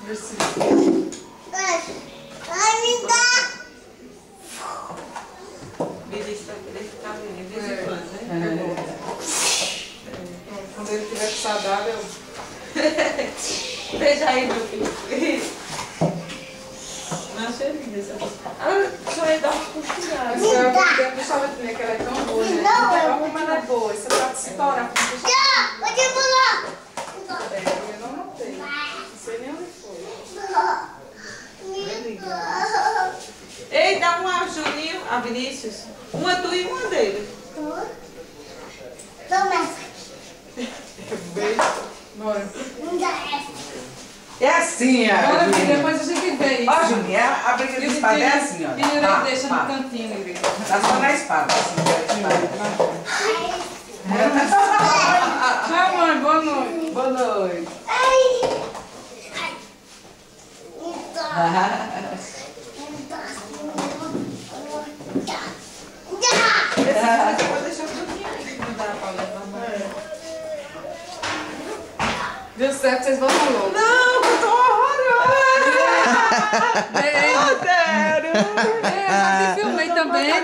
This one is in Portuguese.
Ai, me dá. Vinícius vai querer ficar vendo de vez em quando, né? Quando ele estiver saudável. Veja aí, meu filho. Não, cheirinho dessa. Ah, só ia dar uma costurada. Mas eu vou deixar ela comer, que ela é tão boa, né? Olha como ela é boa. Isso é pra se estourar. Pode pular. Eu não notei. Não sei nem onde foi. Ei, dá uma ao Juninho, a Vinícius. Uma tu e uma dele. Toma. Beijo. Bora. É assim, Bora, Juninho. depois a gente vê isso. Ó, Juninho, a briga de espada é assim, ó. E ele Pá, deixa pá. no cantinho, ele. Tá só na espada, assim, a espada. Tchau, mãe. Boa noite. Boa noite. Esse eu vou deixar o Juninho aí, não dá pra levar mais. Deu certo, vocês vão logo. Não, eu tô horrorosa! Beijo. Adoro! Eu já me filmei também.